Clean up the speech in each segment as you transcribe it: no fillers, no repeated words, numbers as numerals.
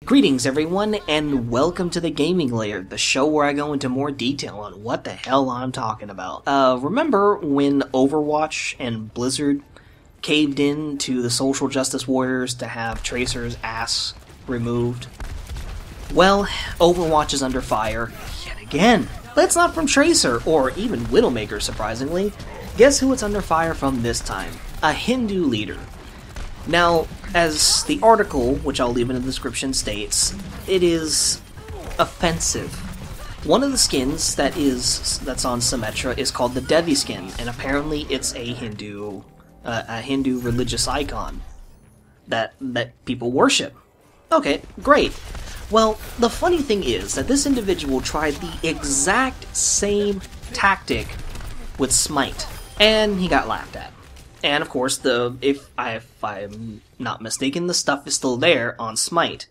Greetings everyone, and welcome to the Gaming Lair, the show where I go into more detail on what the hell I'm talking about. Remember when Overwatch and Blizzard caved in to the social justice warriors to have Tracer's ass removed? Well, Overwatch is under fire yet again. But it's not from Tracer, or even Widowmaker, surprisingly. Guess who it's under fire from this time? A Hindu leader. Now, as the article, which I'll leave in the description, states, it is offensive. One of the skins that's on Symmetra is called the Devi skin, and apparently it's a Hindu religious icon that people worship. Okay, great. Well, the funny thing is that this individual tried the exact same tactic with Smite, and he got laughed at. And of course, if I'm not mistaken, the stuff is still there on Smite.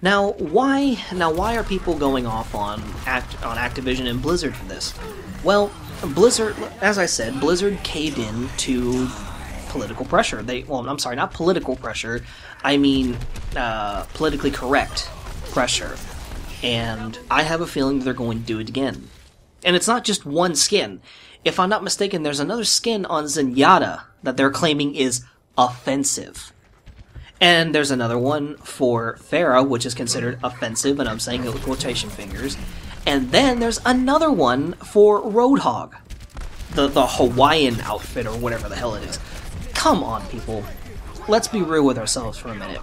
Now, why are people going off on Activision and Blizzard for this? Well, Blizzard, as I said, Blizzard caved in to political pressure. I'm sorry, not political pressure. I mean, politically correct pressure. And I have a feeling they're going to do it again. And it's not just one skin. If I'm not mistaken, there's another skin on Zenyatta that they're claiming is offensive. And there's another one for Pharah, which is considered offensive, and I'm saying it with quotation fingers. And then there's another one for Roadhog, the Hawaiian outfit, or whatever the hell it is. Come on, people. Let's be real with ourselves for a minute.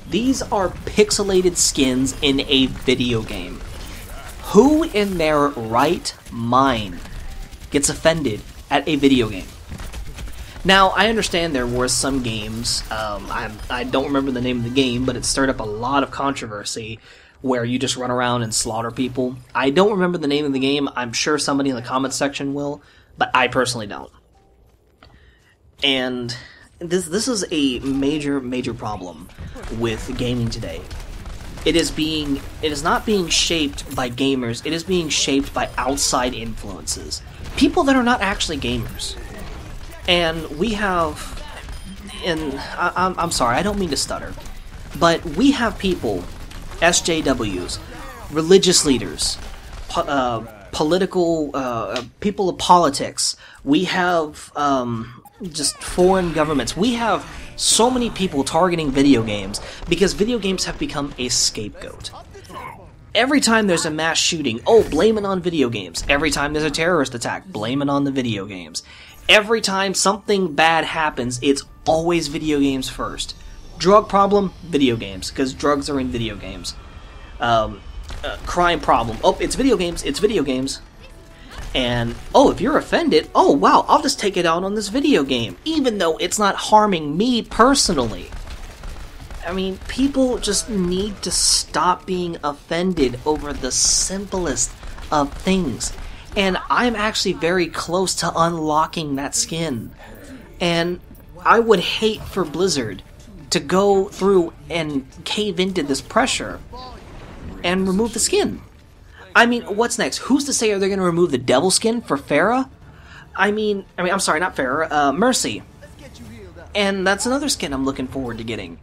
These are pixelated skins in a video game. Who in their right mind gets offended at a video game? Now, I understand there were some games, I don't remember the name of the game, but it stirred up a lot of controversy where you just run around and slaughter people. I don't remember the name of the game. I'm sure somebody in the comments section will, but I personally don't. And this is a major problem with gaming today. It is not being shaped by gamers, it is being shaped by outside influences. People that are not actually gamers. And we have, and I'm sorry, I don't mean to stutter, but we have people, SJWs, religious leaders, political, people of politics, we have just foreign governments, we have so many people targeting video games because video games have become a scapegoat. Every time there's a mass shooting, oh, blame it on video games. Every time there's a terrorist attack, blame it on the video games. Every time something bad happens, it's always video games first. Drug problem, video games, because drugs are in video games. Crime problem, oh, it's video games. And, oh, if you're offended, oh, wow, I'll just take it out on this video game, even though it's not harming me personally. I mean, people just need to stop being offended over the simplest of things. And I'm actually very close to unlocking that skin. And I would hate for Blizzard to go through and cave into this pressure and remove the skin. I mean, what's next? Who's to say are they going to remove the devil skin for Pharah? I'm sorry, not Pharah, Mercy. And that's another skin I'm looking forward to getting.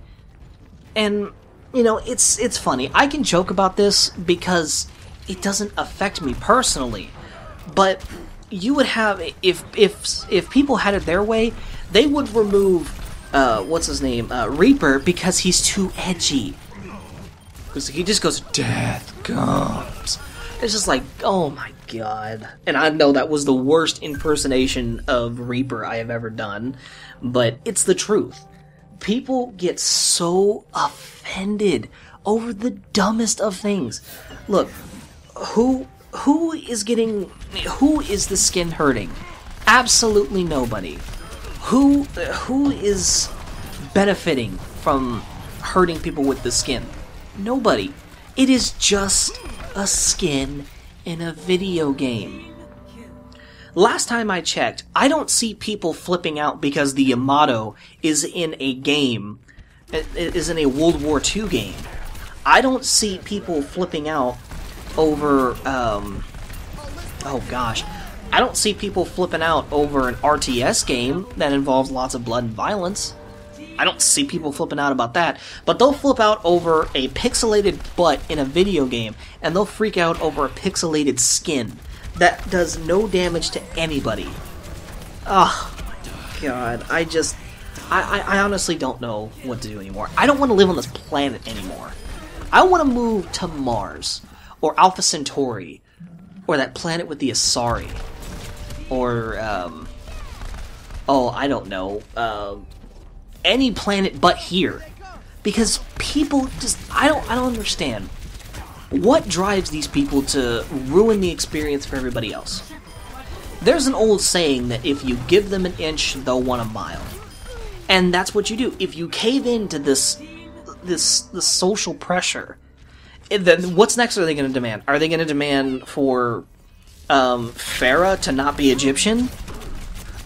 And, you know, it's funny. I can joke about this because it doesn't affect me personally. But you would have, if people had it their way, they would remove, what's his name, Reaper, because he's too edgy. Because he just goes, death comes. It's just like, oh my god. And I know that was the worst impersonation of Reaper I have ever done, but it's the truth. People get so offended over the dumbest of things. Look, who is the skin hurting? Absolutely nobody. Who is benefiting from hurting people with the skin? Nobody. It is just a skin in a video game. Last time I checked, I don't see people flipping out because the Yamato is in a game, is in a World War II game. I don't see people flipping out over, oh gosh, I don't see people flipping out over an RTS game that involves lots of blood and violence. I don't see people flipping out about that, but they'll flip out over a pixelated butt in a video game, and they'll freak out over a pixelated skin that does no damage to anybody. Oh my god, I honestly don't know what to do anymore. I don't want to live on this planet anymore. I want to move to Mars, or Alpha Centauri, or that planet with the Asari, or, oh, I don't know, any planet but here. Because people just, I don't understand. What drives these people to ruin the experience for everybody else? There's an old saying that if you give them an inch, they'll want a mile. And that's what you do. If you cave into this social pressure, then what's next are they going to demand? Are they going to demand for Farah to not be Egyptian?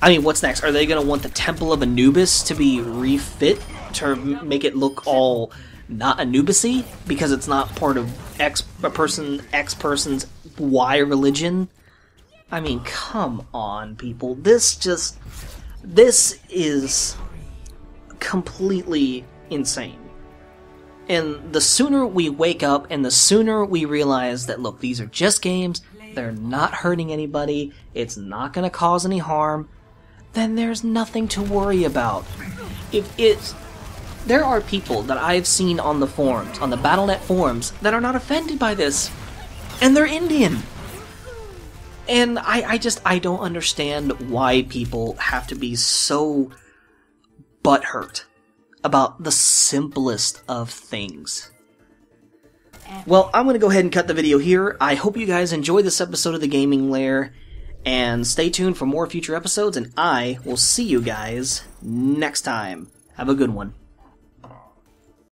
I mean, what's next? Are they going to want the Temple of Anubis to be refit to make it look all not Anubis-y because it's not part of X person's Y religion? I mean, come on, people. This is completely insane. And the sooner we wake up and the sooner we realize that, look, these are just games, they're not hurting anybody, it's not going to cause any harm, then there's nothing to worry about. There are people that I've seen on the forums, on the Battle.net forums, that are not offended by this. And they're Indian. And I don't understand why people have to be so butthurt about the simplest of things. Well, I'm going to go ahead and cut the video here. I hope you guys enjoyed this episode of the Gaming Lair. And stay tuned for more future episodes, and I will see you guys next time. Have a good one.